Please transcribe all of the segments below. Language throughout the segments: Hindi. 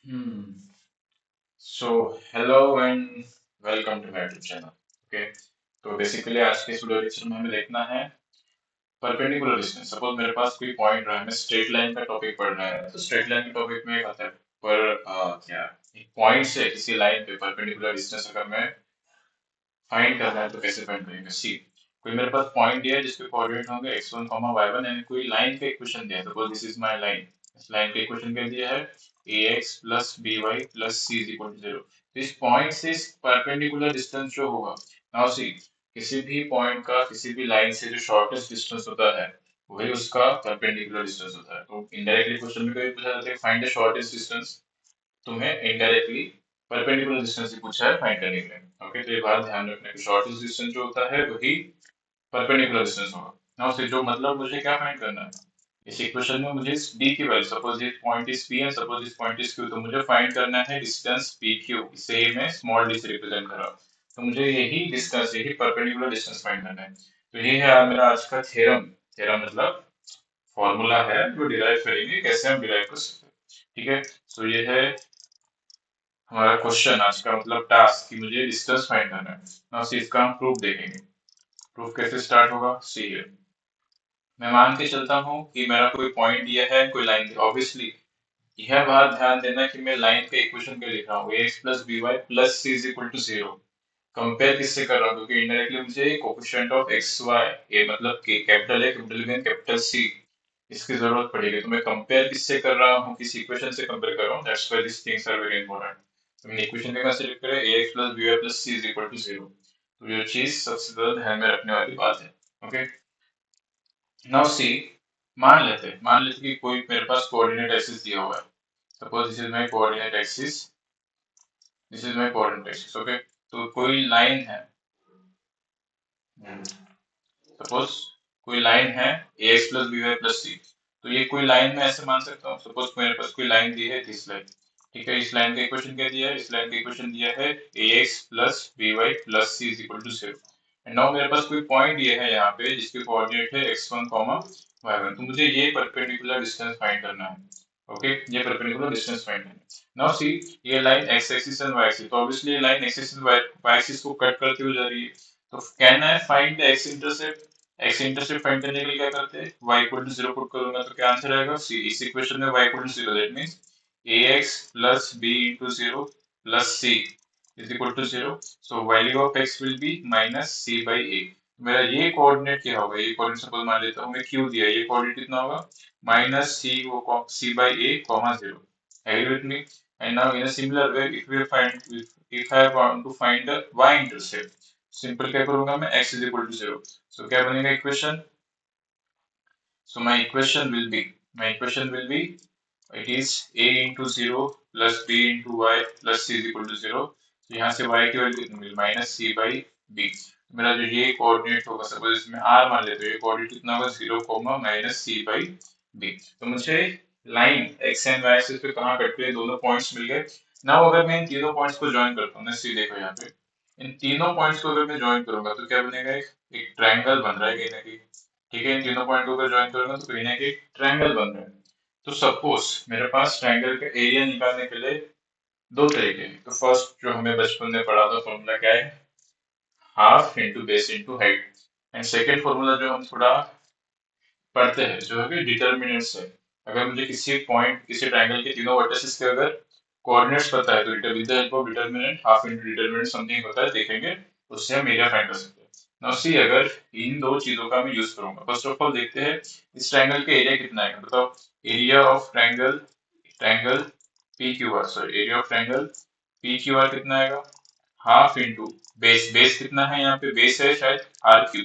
Hmm. So, hello and welcome to my YouTube channel. Okay. तो बेसिकली आज के इस वीडियो लेक्चर में हमें देखना है परपेंडिकुलर डिस्टेंस। सपोज मेरे पास कोई पॉइंट रहा है, मैं स्ट्रेट लाइन का टॉपिक पढ़ रहा है, तो स्ट्रेट लाइन के टॉपिक में एक आता है पर क्या एक पॉइंट से किसी लाइन पे परपेंडिकुलर डिस्टेंस अगर मैं फाइंड करना है तो कैसे फाइंड करेंगे। सी कोई मेरे पास पॉइंट दिया है जिसके कोऑर्डिनेट होंगे x1 y1 एंड कोई लाइन का इक्वेशन दिया है। Suppose this is my line. इस लाइन का इक्वेशन क्या दिया है, ax plus by plus c is equal to 0। तो इस पॉइंट से इस परपेंडिकुलर डिस्टेंस जो होगा, नाउ सी किसी भी पॉइंट का किसी भी लाइन से जो शॉर्टेस्ट डिस्टेंस होता है वही उसका परपेंडिकुलर डिस्टेंस होता है। तो इनडायरेक्टली क्वेश्चन में कभी पूछा जाता है फाइंड द शॉर्टेस्ट डिस्टेंस, तुम्हें इनडायरेक्टली परपेंडिकुलर डिस्टेंस ही पूछा है फाइंड करने के लिए। ओके, तो ये बात ध्यान रखना कि शॉर्टेस्ट डिस्टेंस जो होता है वही परपेंडिकुलर डिस्टेंस होगा। नाउ से जो मतलब मुझे क्या फाइंड करना है, इस इक्वेशन में मुझे इस b की value, suppose this point is p and suppose this point is q, तो मुझे फाइंड करना है डिस्टेंस pq। इसे ही मैं स्मॉल d से रिप्रेजेंट कर रहा हूं। तो मुझे यही डिस्टेंस, यही परपेंडिकुलर डिस्टेंस फाइंड करना है। तो ये है मेरा आज का थ्योरम। थ्योरम मतलब फॉर्मूला है जो डिराइव करेंगे, कैसे हम डिराइव कर सकते हैं। ठीक है, तो ये है हमारा क्वेश्चन आज का, मतलब टास्क कि मुझे डिस्टेंस फाइंड करना है। नाउ सी इसका हम प्रूफ देखेंगे। प्रूफ कैसे स्टार्ट होगा, सी है मैं मान के चलता हूँ कि मेरा कोई पॉइंट दिया है, कोई लाइन। ऑब्वियसली यह बात ध्यान देना कि मैं लाइन के इक्वेशन पे लिख रहा हूँ ax plus b y plus c is equal to 0। Compare किससे कर रहा हूँ, क्योंकि इनडायरेक्टली मुझे coefficient of x y, a मतलब के capital a capital b capital c, इसकी जरूरत पड़ेगी। तो मैं कंपेयर किससे कर रहा हूँ, किस इक्वेशन से कंपेयर कर रहा हूँ। That's why this things are very important. तो मैंने इक्वेशन में कंसीडर करें ax plus b y plus c is equal to 0। तो ये चीज सबसे ज्यादा ध्यान में रखने वाली बात है। ओके, नाउ सी मान लेते कि कोई मेरे पास कोऑर्डिनेट एक्सिस दिया हुआ है। Suppose this is my coordinate axis, this is my coordinate axis. Okay, तो कोई लाइन है, सपोज कोई लाइन है ax plus b y plus c. तो ये कोई लाइन में ऐसे मान सकता हूँ, सपोज मेरे पास कोई लाइन दी है, दिस लाइन। ठीक है, इस लाइन का इक्वेशन क्या दिया है, इस लाइन का इक्वेशन दिया है ax plus b y plus c is equal to 0। And now मेरे पास कोई पॉइंट दिया है यहाँ पे जिसके कोऑर्डिनेट है x1 y1। तो मुझे ये परपेंडिकुलर डिस्टेंस फाइंड करना है। ओके, ये परपेंडिकुलर डिस्टेंस फाइंड करना है। नाउ सी ये line x axis and y axis, तो ऑब्वियसली ये line x axis y axis को कट करते हुए जा रही है। तो can I find the x intercept. X intercept find करने के लिए क्या करते हैं, y इक्वल टू 0 पुट करूंगा तो क्या आंसर आएगा, सी इस इक्वेशन में y equal to 0, that means ax plus b into 0 plus c is equal to 0। so value of x will be minus c by a। मेरा ये कोऑर्डिनेट क्या होगा, ये कोऑर्डिनेट सपोज मान लेता हूँ मैं q दिया, ये कोऑर्डिनेट कितना होगा minus c by a comma 0। agree with me? And now in a similar way if I want to find the y intercept, simple क्या करूंगा मैं, x is equal to 0। so क्या बनेगा equation, so my equation will be it is a into 0 plus b into y plus c is equal to 0। तो यहाँ से y की वैल्यू कितनी मिली, माइनस सी बाई बी। मेरा जो ये कोऑर्डिनेट होगा, सपोज इसमें r मान लेते हैं, ये कोऑर्डिनेट कितना होगा 0 comma minus c by b. तो मुझे line x and y axis पे कहाँ कट गए, दोनों पॉइंट्स मिल गए। नाउ अगर मैं इन तीनों पॉइंट्स को ज्वाइन करता हूँ, सी देखो यहाँ पे, इन तीनों पॉइंट्स को अगर मैं ज्वाइन करूंगा तो क्या बनेगा, एक ट्रायंगल बन रहा है कहीं ना कहीं। ठीक है, इन तीनों पॉइंट को अगर ज्वाइन करूंगा तो कहीं ना कहीं ट्रायंगल बन रहा है। तो सपोज मेरे पास ट्रायंगल का एरिया निकालने के लिए दो तरीके हैं। तो फर्स्ट जो हमें बचपन में पढ़ा था फॉर्मूला क्या है, half into base into height. And second formula जो हम थोड़ा पढ़ते हैं जो है कि डिटर्मिनेंट्स है। अगर मुझे किसी पॉइंट किसी ट्रायंगल के तीनों वर्टिसेस के अगर कोऑर्डिनेट्स पता है तो with the help of determinant, half into determinant something होता है, देखेंगे उससे हम एरिया फाइंड कर सकते हैं। नाउ सी अगर इन दो चीजों का मैं यूज करूंगा, फर्स्ट ऑफ ऑल देखते हैं इस ट्रायंगल का एरिया कितना है। बताओ, area of triangle, triangle P Q R, sorry area of triangle P Q R कितना आएगा, हाफ इंटू बेस, बेस कितना है यहाँ पे, बेस है शायद R Q,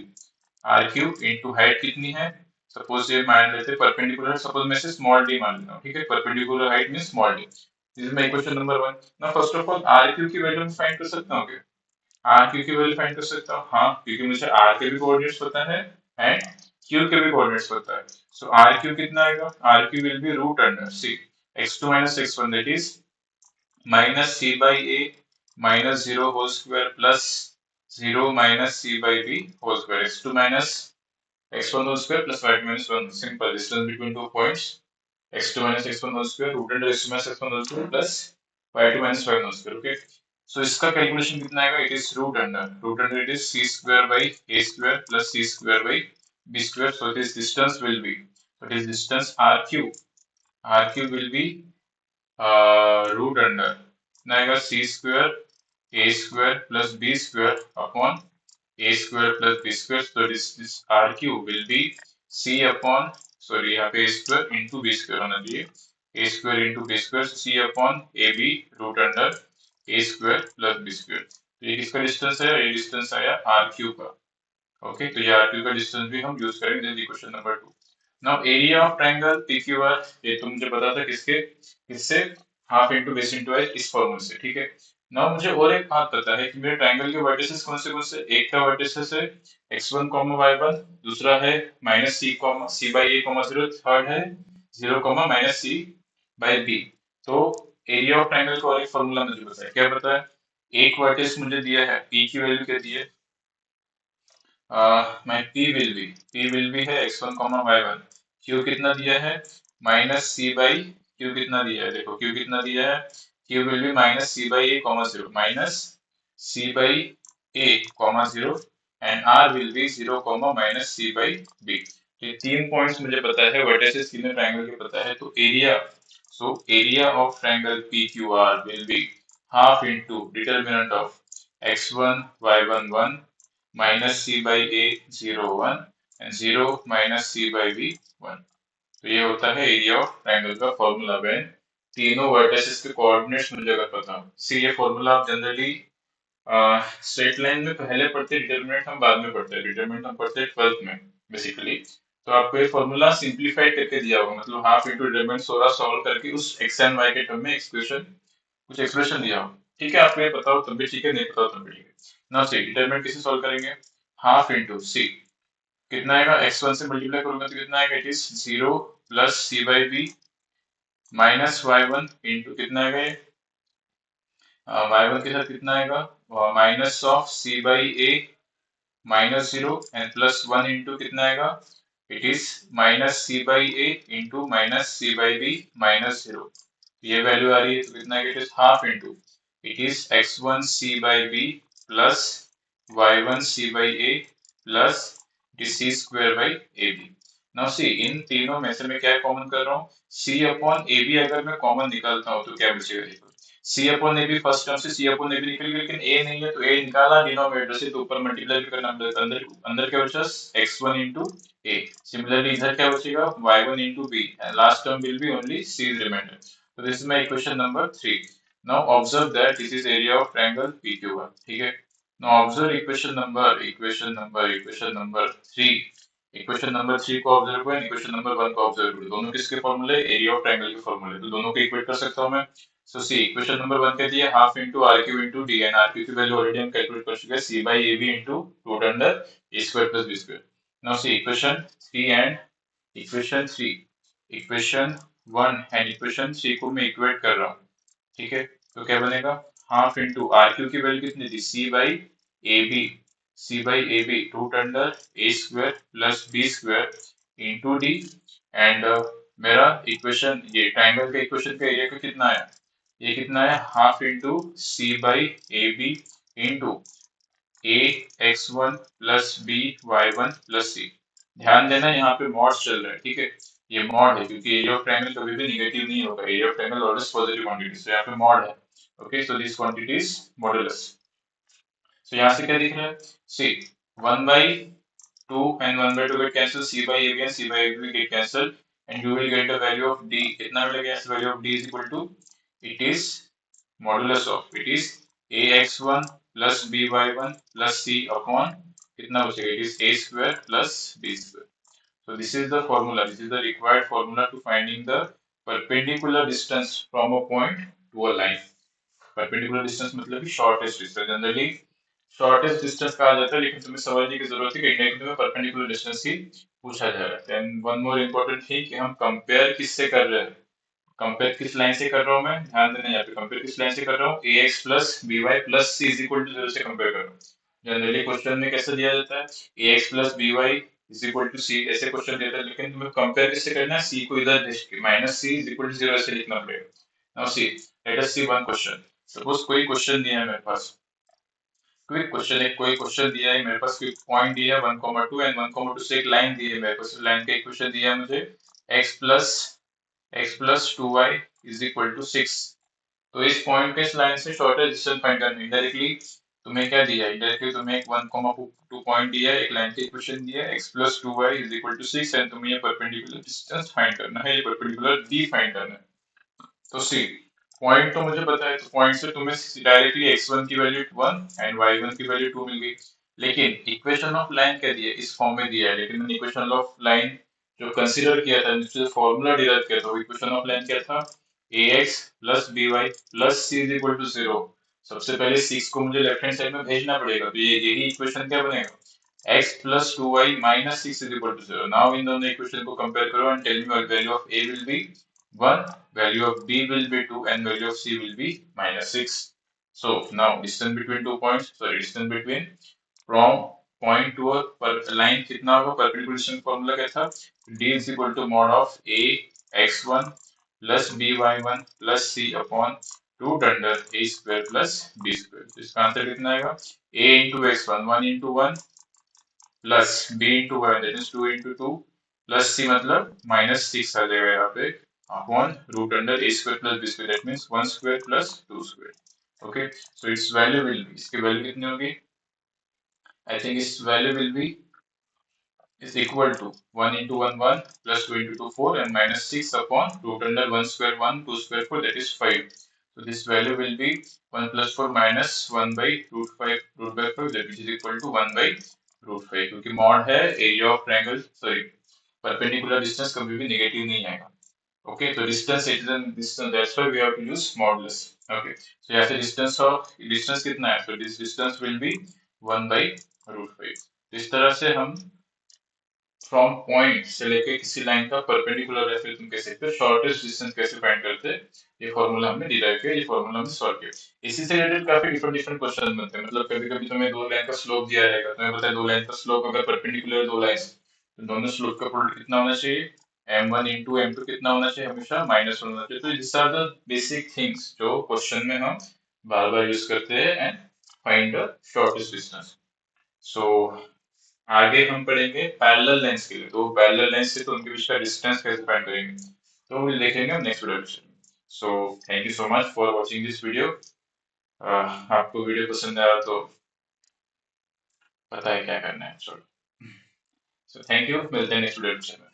R Q into height कितनी है, सपोज ये मान लेते हैं परपेंडिकुलर, सपोज मैं से स्मॉल डी मान लेता हूँ। ठीक है, perpendicular height mean small D. This is my question number 1। ना first of all R Q की वैल्यू मैं फाइंड कर सकता हूँ क्या, आर क्यू की वैल्यू फाइंड कर सकता हूँ, हाँ, क्योंकि मुझे आर के भी कोऑर्डिनेट्स पता है एंड क्यू के भी कोऑर्डिनेट्स पता है। सो आर क्यू कितना आएगा, R Q will be root under C x2 minus x1, that is minus c by a minus 0 whole square plus 0 minus c by b whole square, x2 minus x1 whole square plus y minus 1, simple, distance between 2 points x2 minus x1 whole square root under x2 minus x1 whole square plus y2 minus y1 whole square. Okay, so इसका कैलकुलेशन कितना आएगा? It is root under it is c square by a square plus c square by b square. So this distance will be, what is distance? rq will be root under कितना आएगा? c square a square plus b square upon a square plus b square. So this rq will be c upon, sorry यहाँ पे a square into b square होना चाहिए, a square into b square, c upon ab root under a square plus b square. तो ये किसका डिस्टेंस है? ये डिस्टेंस आया rq का. ओके, तो ये rq का डिस्टेंस भी हम यूज करेंगे. This equation number 2. Now area of triangle PQR, ये तो मुझे पता था किसके, किससे? Half into base into H, इस फॉर्मूले से. ठीक है, नाउ मुझे और एक बात पता है कि मेरे ट्रायंगल के वर्टिसेस कौन से, एक का वर्टिसेस है x1, y1, दूसरा है minus c by a, 0, third है 0, माइनस c बाई b. तो एरिया ऑफ ट्रायंगल का और एक फॉर्मूला मुझे पता है. क्या पता है? एक वर्टिस मुझे दिया है, p की वैल्यू क्या दी है? my p will be है x1, y1. q कितना दिया है? माइनस c बाई q कितना दिया है? देखो q कितना दिया है? q will be minus c by a, 0, minus c by a, 0, and r will be 0, minus c by b. ये तीन पॉइंट्स मुझे पता है, वर्टिसेस तीनों ट्रायंगल के पता है. तो area, so area of triangle PQR will be half into determinant of x1, y1, 1 minus c by a 0, 1 and 0 minus c by b 1. तो ये होता है एरिया ऑफ ट्रायंगल का फॉर्मूला व्हेन तीनों वर्टिसेस के कोऑर्डिनेट्स मुझे अगर पता हो. सी, ये फॉर्मूला आप जनरली स्ट्रेट लाइन में पहले पढ़ते, डिटरमिनेंट हम बाद में पढ़ते हैं. डिटरमिनेंट हम पढ़ते हैं 12th में बेसिकली. तो आपको ये फॉर्मूला सिंप्लीफाइड करके दिया होगा, मतलब हाफ इंटू डिटरमिनेंट 16 सॉल्व करके उस x एंड y के टर्म में एक्सप्रेशन, कुछ एक्सप्रेशन दिया हो. ठीक है, आपको ये पता हो तब भी ठीक है, नहीं पता हो तब भी ठीक है. नाउ सी, डिटरमिनेंट कैसे सॉल्व करेंगे? हाफ इंटू सी, कितना आएगा? x1 से मल्टीप्लाई करूंगा तो कितना आएगा? It is 0 plus c by B minus y1 into कितना आएगा ये? y1 के साथ कितना आएगा? Minus of c by A minus 0 and plus 1 into कितना आएगा? It is minus c by A into minus c by B minus 0. ये वैल्यू आ रही है तो कितना आएगा? It is half into it is x1 c by b plus y1 c by a plus c square by a b. Now see, इन तीनों में से मैं क्या कॉमन कर रहा हूँ? c अपॉन ए बी अगर मैं कॉमन निकालता हूँ तो क्या बचेगा? देखो, c upon A B, first term से c अपॉन ए बी निकल गया, लेकिन a नहीं है तो a निकाला डिनोमिनेटर से, तो ऊपर मल्टीप्लाई भी करना पड़ेगा. अंदर अंदर क्या बचा? x1 into a. सिमिलरली इधर क्या बचेगा? y1 into b, and last term will be only c remainder. So this is my equation number 3. Now observe that this is area of triangle PQR. ठीक है. Now observe equation number 3. Equation number 3 को ऑब्जर्व करें, इक्वेशन नंबर 1 को ऑब्जर्व करें. दोनों किसके फॉर्मूले? एरिया ऑफ ट्रायंगल के फॉर्मूले. तो दोनों को इक्वेट कर सकता हूं मैं. सो सी, इक्वेशन नंबर 1 कहती है half into r Q into d, and r Q की वैल्यू ऑलरेडी हम कैलकुलेट कर चुके हैं, c by a b into root under a square plus b square. Now see, equation 3 and equation 3, equation 1 and equation 3 को मैं इक्वेट कर रहा हूँ. ठीक है, तो क्या बनेगा? हाफ इंटू आर क्यू की वैल्यू कितनी थी? C by a b root under a square plus b square into d, and मेरा इक्वेशन, ये ट्राइंगल का इक्वेशन का एरिया का कितना आया? ये कितना है? Half into c by a b into a x one plus b y one plus c. ध्यान देना यहाँ पे मॉड्स चल रहा है. ठीक है, ये मॉड है क्योंकि एरिया ऑफ ट्रायंगल कभी भी नेगेटिव नहीं होगा. Area of triangle always positive quantity, so यहाँ पे मॉड है. Okay, so this quantity is modulus. So यहाँ से क्या दिख रहा है? सी, 1 by 2 and 1 by 2 get cancelled, c by a and c by a will get cancelled, and you will get the value of d. कितना मिलेगा? यहाँ से value of d is equal to, it is modulus of, it is ax1 plus by1 plus c upon कितना बचेगा? It is a square plus b square. So this is the formula, this is the required formula to finding the perpendicular distance from a point to a line. Perpendicular distance मतलब कि shortest distance. Generally shortest distance कहा जाता है, लेकिन तुम्हें समझने की जरूरत है कि इंडिया में परपेंडिकुलर डिस्टेंस ही पूछा जा रहा है. Then one more important thing कि हम कंपेयर किससे कर रहे हैं, कंपेयर किस लाइन से कर रहा हूं मैं? ध्यान देना, यहाँ पे कंपेयर किस लाइन से कर रहा हूँ? ax plus by plus c is equal to 0 से कंपेयर कर रहा हूँ. जनरली क्वेश्चन में कैसे दिया जाता है? ax plus by is equal to c ऐसे क्वेश्चन देता है, लेकिन तुम्हें कंपेयर कैसे करना है, सी को इधर minus C is equal to zero ऐसे लिखना पड़ेगा। Now see let us see one question. Suppose कोई क्वेश्चन दिया है मेरे पास, क्विक क्वेश्चन, एक कोई क्वेश्चन दिया है मेरे पास, क्विक पॉइंट दिया है 1,2 एंड 1,2 से एक लाइन दी है मेरे पास, लाइन का इक्वेशन दिया है मुझे x plus 2y is equal to 6। तो इस पॉइंट के इस लाइन से शॉर्टेस्ट डिस्टेंस फाइंड करना है। इनडायरेक्टली तुम्हें क्या दिया है, इनडायरेक्टली तुम्हें एक 1,2 पॉइंट दिया है, एक लाइन का इक्वेशन दिया है x+2y is equal to 6 and तुम्हें ये परपेंडिकुलर डिस्टेंस फाइंड करना है, ये परपेंडिकुलर d फाइंड करना है। तो सी पॉइंट तो मुझे पता है, तो पॉइंट से तुम्हें डायरेक्टली x1 की वैल्यू 1 एंड y1 की वैल्यू 2 मिल गई। लेकिन इक्वेशन ऑफ लाइन क्या दिया है, इस फॉर्म में दिया है, लेकिन मैंने इक्वेशन ऑफ लाइन जो कंसीडर किया था, जिससे फॉर्मूला डिराइव किया था, वो इक्वेशन ऑफ लाइन क्या था, ax plus by plus c is equal to 0। सबसे पहले 6 को मुझे लेफ्ट हैंड साइड में भेजना पड़ेगा, तो ये यही इक्वेशन क्या बनेगा, x plus 2y minus 6 is equal to 0। Now इन दोनों इक्वेशन को कंपेयर करो and tell me value of a will be 1, value of b will be 2 and value of c will be minus 6. So now distance between two points, sorry distance between from point to a line कितना होगा, perpendicular distance formula क्या था, d is equal to mod of a x1 plus b y1 plus c upon root under a square plus b square। तो इसका आंसर कितना आएगा, a into x1 1 into 1 plus b into Y that is 2 into 2 plus c मतलब माइनस 6 आ जाएगा यहाँ पे upon root under a square plus b square that means 1 square plus 2 square. Okay so it's value will be, इसकी वैल्यू कितनी होगी, आई थिंक इस value will be is equal to 1 into 1 1 plus 2 into 2 4 and minus 6 upon root under 1 square 1 2 square 4 that is 5। So this value will be 1 plus 4 minus 1 by root 5 root by 5 that which is equal to 1 by root 5, क्योंकि mod है area of triangle sorry perpendicular distance कभी भी नेगेटिव नहीं आएगा। Okay, so distance is the distance, that's why we have to use modulus। Okay, so यहाँ से distance कितना है, so this distance will be 1 by root 5। इस तरह से हम फ्रॉम पॉइंट से लेके किसी लाइन का परपेंडिकुलर या फिर तुम कह सकते हो शॉर्टेस्ट डिस्टेंस कैसे फाइंड करते हैं, ये फॉर्मूला हमने डिराइव किया, ये फॉर्मूला हमने सॉल्व किया। इसी से रिलेटेड काफी डिफरेंट डिफरेंट क्वेश्चन बनते हैं, मतलब कभी कभी तुम्हें दो लाइन का स्लोप दिया जाएगा, तुम्हें पता है दो लाइन का स्लोप अगर परपेंडिकुलर दो लाइन तो दोनों स्लोप का प्रोडक्ट कितना होना चाहिए, m1 इंटू m2 कितना होना चाहिए, हमेशा माइनस होना चाहिए। तो this are the basic things जो क्वेश्चन में हम बार बार यूज करते हैं and find the shortest distance. So आगे हम पढ़ेंगे पैरेलल लाइंस के लिए, तो पैरेलल लाइंस से तो उनके बीच का डिस्टेंस कैसे फाइंड करेंगे, तो वो देखेंगे हम नेक्स्ट वीडियो में। So thank you so much for watching this video. आपको वीडियो पसंद आया तो पता है क्या करना है, सो थैंक यू, मिलते हैं नेक्स्ट वीडियो में।